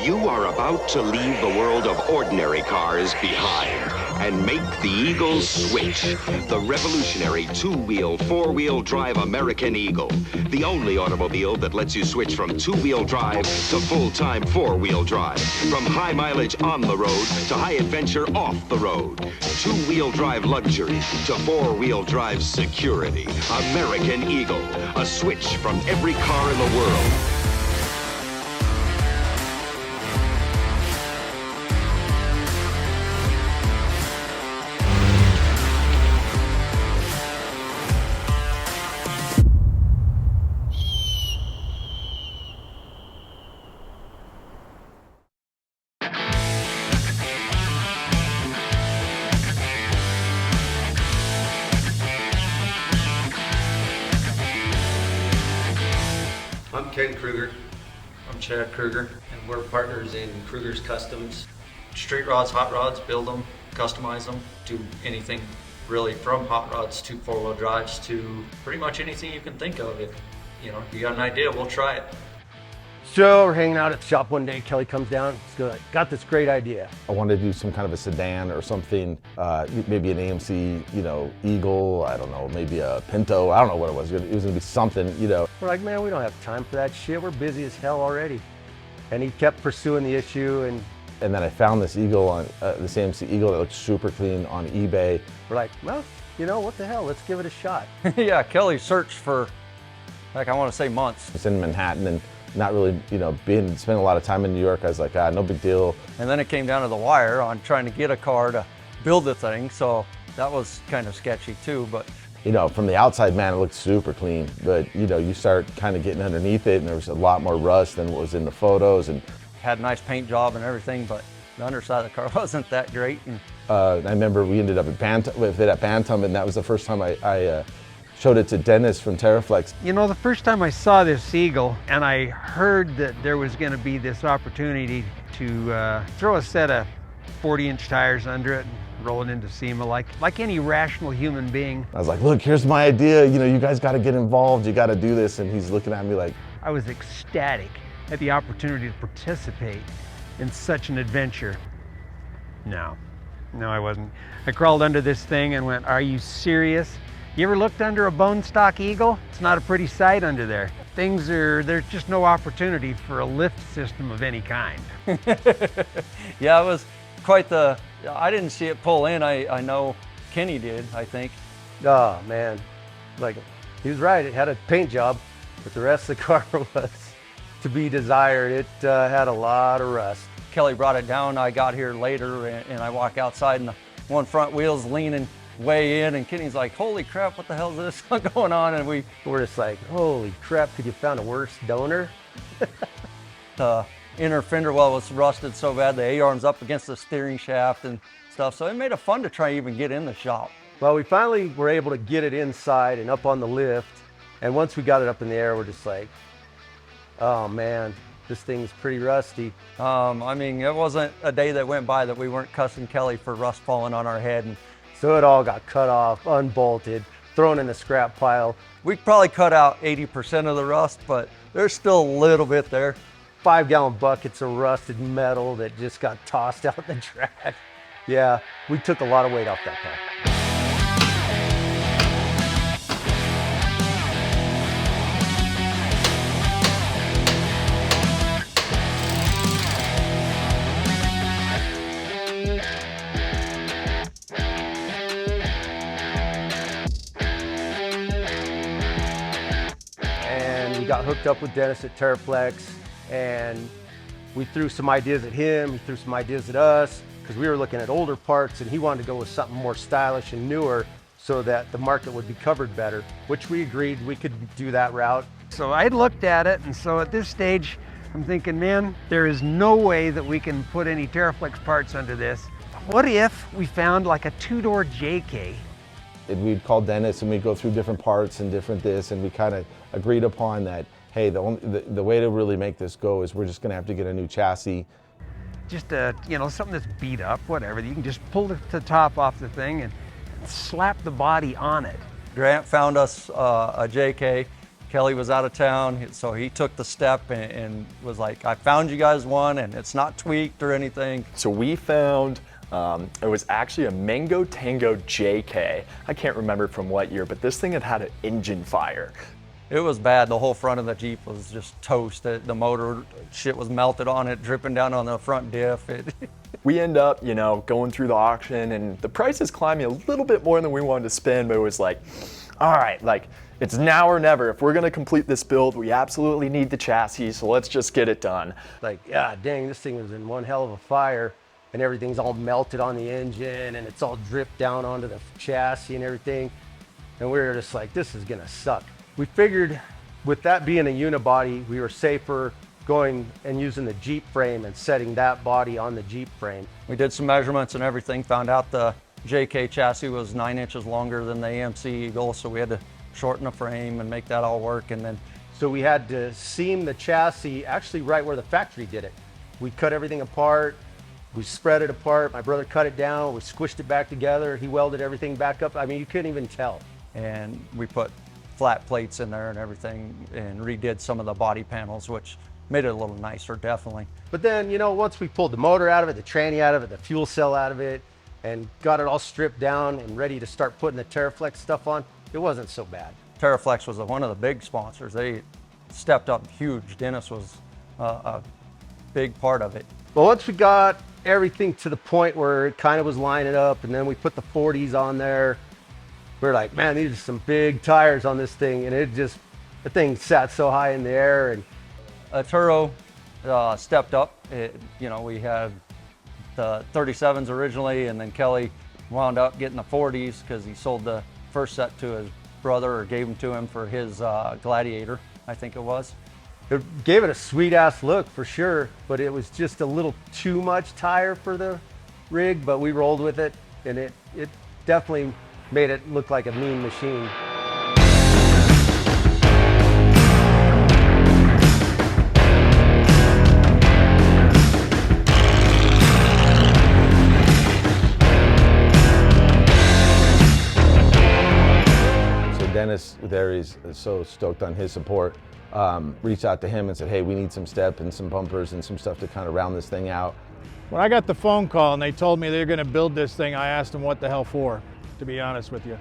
You are about to leave the world of ordinary cars behind and make the Eagle switch. The revolutionary two-wheel, four-wheel drive American Eagle. The only automobile that lets you switch from two-wheel drive to full-time four-wheel drive. From high mileage on the road to high adventure off the road. Two-wheel drive luxury to four-wheel drive security. American Eagle. A switch from every car in the world. I'm Ken Krueger. I'm Chad Krueger, and we're partners in Krueger Kustoms. Street rods, hot rods, build them, customize them, do anything really from hot rods to four-wheel drives to pretty much anything you can think of. If you got an idea, we'll try it. So we're hanging out at the shop one day. Kelly comes down. He's like, got this great idea. I wanted to do some kind of a sedan or something, maybe an AMC, Eagle. I don't know, maybe a Pinto. I don't know what it was. It was gonna be something, We're like, man, we don't have time for that shit. We're busy as hell already. And he kept pursuing the issue, and then I found this Eagle on this AMC Eagle that looked super clean on eBay. we're like, well, what the hell? Let's give it a shot. Yeah, Kelly searched for, I want to say months. It's in Manhattan and not really, spending a lot of time in New York. I was like, no big deal. And then it came down to the wire on trying to get a car to build the thing, so that was kind of sketchy too. But from the outside, man, it looked super clean. But you start kind of getting underneath it, and there was a lot more rust than what was in the photos. And had a nice paint job and everything, but the underside of the car wasn't that great. And I remember we ended up with it at Bantam, and that was the first time I showed it to Dennis from Terraflex. The first time I saw this Eagle and I heard that there was going to be this opportunity to throw a set of 40-inch tires under it and roll it into SEMA like any rational human being. I was like, look, here's my idea. You guys got to get involved. You got to do this. And he's looking at me like. I was ecstatic at the opportunity to participate in such an adventure. No, I wasn't. I crawled under this thing and went, are you serious? You ever looked under a bone stock Eagle? It's not a pretty sight under there. There's just no opportunity for a lift system of any kind. Yeah, it was quite I didn't see it pull in. I know Kenny did, I think. Oh, man. Like, he was right. It had a paint job, but the rest of the car was to be desired. It had a lot of rust. Kelly brought it down. I got here later, and I walk outside, and the one front wheel's leaning way in, and Kenny's like, holy crap, what the hell is this going on? And we're just like, holy crap, could you found a worse donor? The inner fender well was rusted so bad, the A-arm's up against the steering shaft and stuff, so it made it fun to try even get in the shop. Well, we finally were able to get it inside and up on the lift, and once we got it up in the air, we're just like, oh man, this thing's pretty rusty. It wasn't a day that went by that we weren't cussing Kelly for rust falling on our head. And so it all got cut off, unbolted, thrown in the scrap pile. We probably cut out 80% of the rust, but there's still a little bit there. 5-gallon buckets of rusted metal that just got tossed out the track. Yeah, we took a lot of weight off that car. Got hooked up with Dennis at Terraflex, and we threw some ideas at him, he threw some ideas at us, because we were looking at older parts and he wanted to go with something more stylish and newer so that the market would be covered better, which we agreed we could do that route. So I looked at it, and so at this stage, I'm thinking, man, there is no way that we can put any Terraflex parts under this. What if we found like a two-door JK? We'd call Dennis and we'd go through different parts and different this, and we kind of agreed upon that, hey, the way to really make this go is we're just gonna have to get a new chassis. Just something that's beat up, whatever. You can just pull the top off the thing and slap the body on it. Grant found us a JK Kelly was out of town, so he took the step and was like, I found you guys one and it's not tweaked or anything. So we found, it was actually a Mango Tango JK. I can't remember from what year, but this thing had an engine fire. It was bad. The whole front of the Jeep was just toast. The motor shit was melted on it, dripping down on the front diff. We end up, you know, going through the auction, and the price is climbing a little bit more than we wanted to spend, but it was like, all right, like, it's now or never. If we're gonna complete this build, we absolutely need the chassis, so let's just get it done. Like, yeah, dang, this thing was in one hell of a fire, and everything's all melted on the engine, and it's all dripped down onto the chassis and everything. And we were just like, this is gonna suck. We figured with that being a unibody, we were safer going and using the Jeep frame and setting that body on the Jeep frame. We did some measurements and everything, found out the JK chassis was 9 inches longer than the AMC Eagle, so we had to shorten the frame and make that all work. And then so we had to seam the chassis actually right where the factory did it. We cut everything apart, we spread it apart, my brother cut it down, we squished it back together, he welded everything back up. I mean, you couldn't even tell. And we put flat plates in there and everything and redid some of the body panels, which made it a little nicer, definitely. But then, you know, once we pulled the motor out of it, the tranny out of it, the fuel cell out of it, and got it all stripped down and ready to start putting the TerraFlex stuff on, it wasn't so bad. TerraFlex was one of the big sponsors. They stepped up huge. Dennis was a big part of it. But once we got everything to the point where it kind of was lining up, and then we put the 40s on there, we were like, man, these are some big tires on this thing, and the thing sat so high in the air. And Turo stepped up. You know, we had the 37s originally, and then Kelly wound up getting the 40s because he sold the first set to his brother, or gave them to him for his Gladiator, I think it was. It gave it a sweet ass look for sure, but it was just a little too much tire for the rig, but we rolled with it, and it definitely made it look like a mean machine. Dennis there is so stoked on his support, reached out to him and said, hey, we need some step and some bumpers and some stuff to kind of round this thing out. When I got the phone call and they told me they're going to build this thing, I asked them what the hell for, to be honest with you.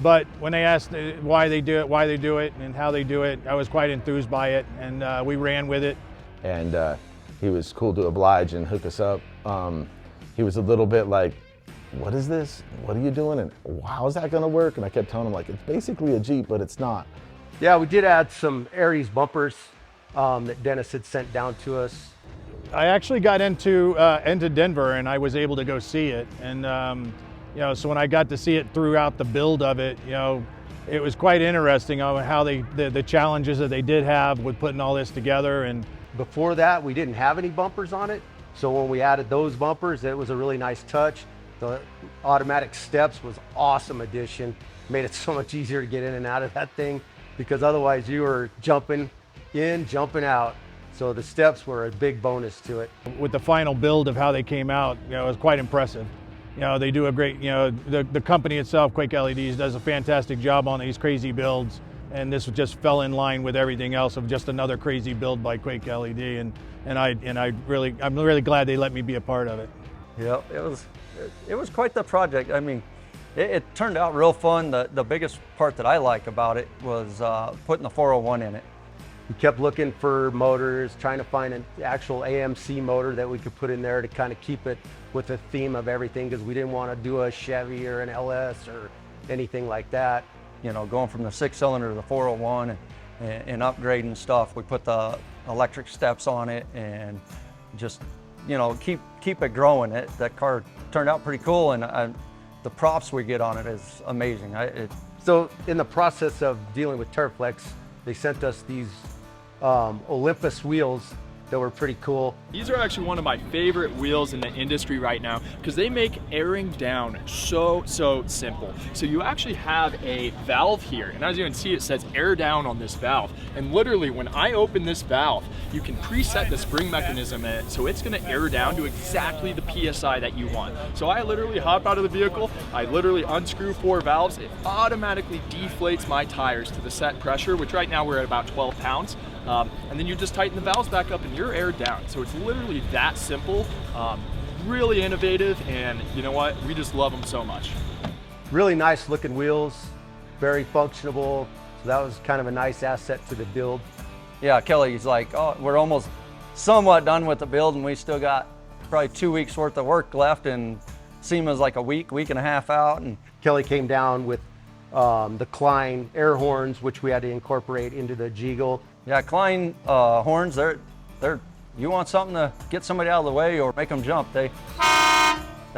But when they asked why they do it and how they do it, I was quite enthused by it, and we ran with it. And he was cool to oblige and hook us up. He was a little bit like, what is this? What are you doing? And how's that gonna work? And I kept telling him, like, it's basically a Jeep, but it's not. Yeah, we did add some Aries bumpers that Dennis had sent down to us. I actually got into Denver, and I was able to go see it. And you know, so when I got to see it throughout the build of it, you know, it was quite interesting on how the challenges that they did have with putting all this together. And before that, we didn't have any bumpers on it. So when we added those bumpers, it was a really nice touch. The automatic steps was awesome addition. Made it so much easier to get in and out of that thing, because otherwise you were jumping in, jumping out. So the steps were a big bonus to it. with the final build of how they came out, you know, it was quite impressive. You know, they do a great, you know, the company itself, Quake LEDs, does a fantastic job on these crazy builds. And this just fell in line with everything else of just another crazy build by Quake LED. I'm really glad they let me be a part of it. Yeah, it was quite the project. I mean, it turned out real fun. The biggest part that I like about it was putting the 401 in it. We kept looking for motors, trying to find an actual AMC motor that we could put in there to kind of keep it with the theme of everything, because we didn't want to do a Chevy or an LS or anything like that. You know, going from the 6-cylinder to the 401 and upgrading stuff. We put the electric steps on it and just, you know, keep it growing. That car turned out pretty cool, and the props we get on it is amazing. So in the process of dealing with TerraFlex, they sent us these Olympus wheels that were pretty cool. These are actually one of my favorite wheels in the industry right now because they make airing down so simple. So you actually have a valve here, and as you can see, it says air down on this valve. And literally when I open this valve, you can preset the spring mechanism in it, so it's gonna air down to exactly the PSI that you want. So I literally hop out of the vehicle, I literally unscrew 4 valves, it automatically deflates my tires to the set pressure, which right now we're at about 12 pounds. And then you just tighten the valves back up and you're aired down. So it's literally that simple, really innovative, and you know what? We just love them so much. Really nice looking wheels, very functional. So that was kind of a nice asset to the build. Yeah, Kelly's like, oh, we're almost somewhat done with the build and we still got probably 2 weeks worth of work left, and SEMA's like a week and a half out. And Kelly came down with the Kleinn air horns, which we had to incorporate into the Jeeagle. yeah, Kleinn horns, they're you want something to get somebody out of the way or make them jump, they're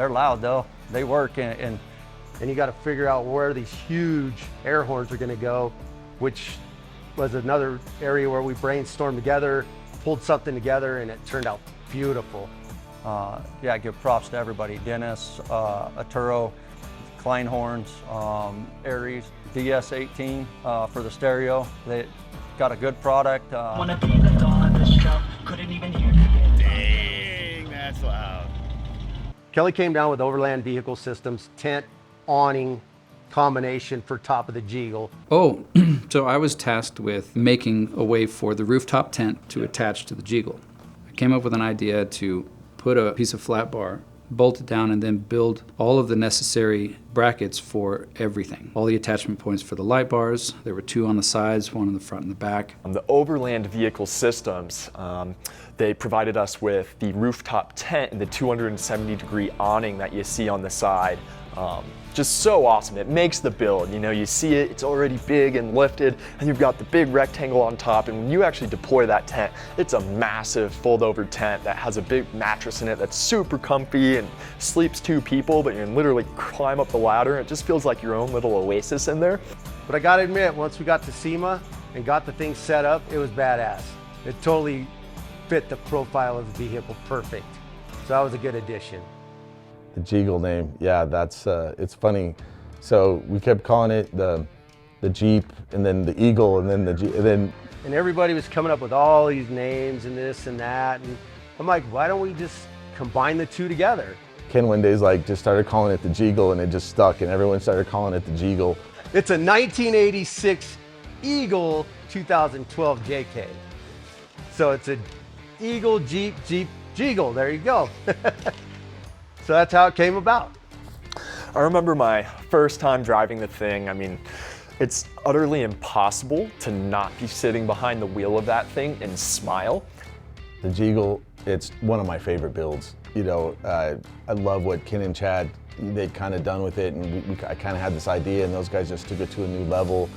loud though. They work, and you got to figure out where these huge air horns are going to go, which was another area where we brainstormed together, pulled something together, and it turned out beautiful. yeah, give props to everybody. Dennis, Arturo, Kleinn horns, Aries, DS18 for the stereo. They got a good product. Wanna be the dawn of the show, couldn't even hear me. Dang, that's loud. Kelly came down with Overland Vehicle Systems tent awning combination for top of the Jeeagle. Oh, so I was tasked with making a way for the rooftop tent to attach to the Jeeagle. I came up with an idea to put a piece of flat bar, bolt it down, and then build all of the necessary brackets for everything. All the attachment points for the light bars. There were 2 on the sides, 1 on the front and the back. The Overland Vehicle Systems, they provided us with the rooftop tent and the 270-degree awning that you see on the side. Just so awesome. It makes the build. You know, you see it, it's already big and lifted, and you've got the big rectangle on top, and when you actually deploy that tent, it's a massive fold-over tent that has a big mattress in it that's super comfy and sleeps 2 people, but you can literally climb up the ladder. It just feels like your own little oasis in there. But I gotta admit, once we got to SEMA and got the thing set up, it was badass. It totally fit the profile of the vehicle perfect. So that was a good addition. The Jeeagle name, yeah, that's it's funny. So we kept calling it the Jeep, and then the Eagle, and then the Jeep, and then. And everybody was coming up with all these names and this and that, and I'm like, why don't we just combine the 2 together? Ken one day's like just started calling it the Jeegle, and it just stuck, and everyone started calling it the Jeegle. It's a 1986 Eagle 2012 JK. So it's a Eagle, Jeep, Jeeagle. There you go. So that's how it came about. I remember my first time driving the thing. I mean, it's utterly impossible to not be sitting behind the wheel of that thing and smile. The Jeeagle, it's one of my favorite builds. You know, I love what Ken and Chad, they'd kind of done with it, and I kind of had this idea, and those guys just took it to a new level.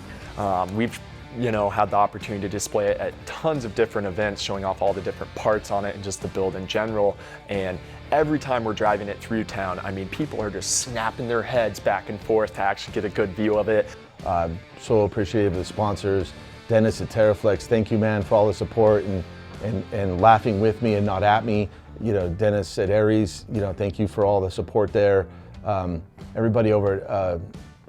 We've had the opportunity to display it at tons of different events, showing off all the different parts on it and just the build in general. And every time we're driving it through town, I mean, people are just snapping their heads back and forth to actually get a good view of it. So appreciative of the sponsors. Dennis at Terraflex, thank you, man, for all the support and laughing with me and not at me. You know, Dennis at Aries, you know, thank you for all the support there. Everybody over at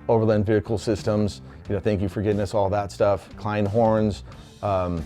Overland Vehicle Systems, you know, thank you for getting us all that stuff. Kleinn horns, I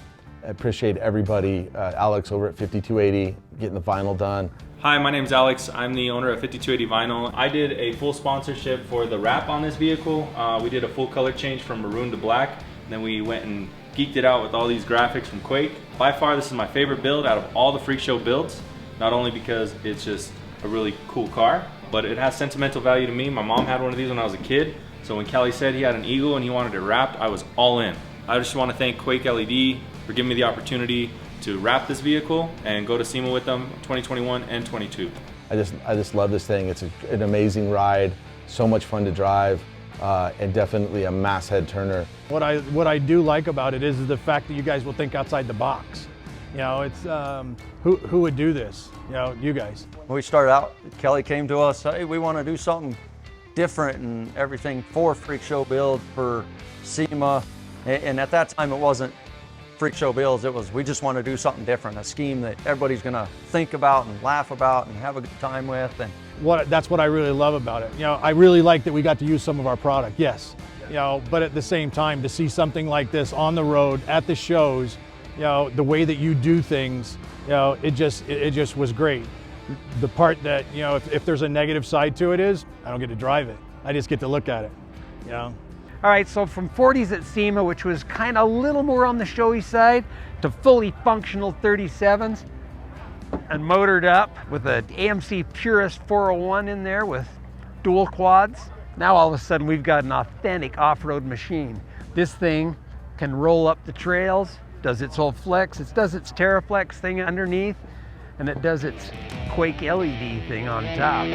appreciate everybody. Alex over at 5280, getting the vinyl done. Hi, my name's Alex. I'm the owner of 5280 Vinyl. I did a full sponsorship for the wrap on this vehicle. We did a full color change from maroon to black. And then we went and geeked it out with all these graphics from Quake. By far, this is my favorite build out of all the Freakshow builds. Not only because it's just a really cool car, but it has sentimental value to me. My mom had one of these when I was a kid. So when Kelly said he had an Eagle and he wanted it wrapped, I was all in. I just want to thank Quake LED for giving me the opportunity to wrap this vehicle and go to SEMA with them 2021 and 22. I just love this thing. It's an amazing ride, so much fun to drive, and definitely a mass head turner. What I do like about it is the fact that you guys will think outside the box. You know, it's who would do this? You know, you guys. when we started out, Kelly came to us, hey, we want to do something different and everything for Freakshow Builds, for SEMA. And at that time, it wasn't Freakshow Builds, we just want to do something different, a scheme that everybody's going to think about and laugh about and have a good time with. And that's what I really love about it. I really like that we got to use some of our product, yes. But at the same time, to see something like this on the road at the shows, the way that you do things, it just was great. The part that, if there's a negative side to it is, I don't get to drive it. I just get to look at it, All right, so from 40s at SEMA, which was kind of a little more on the showy side, to fully functional 37s, and motored up with an AMC Purist 401 in there with dual quads. Now all of a sudden we've got an authentic off-road machine. This thing can roll up the trails, does its whole flex, it does its TerraFlex thing underneath, and it does its Quake LED thing on top.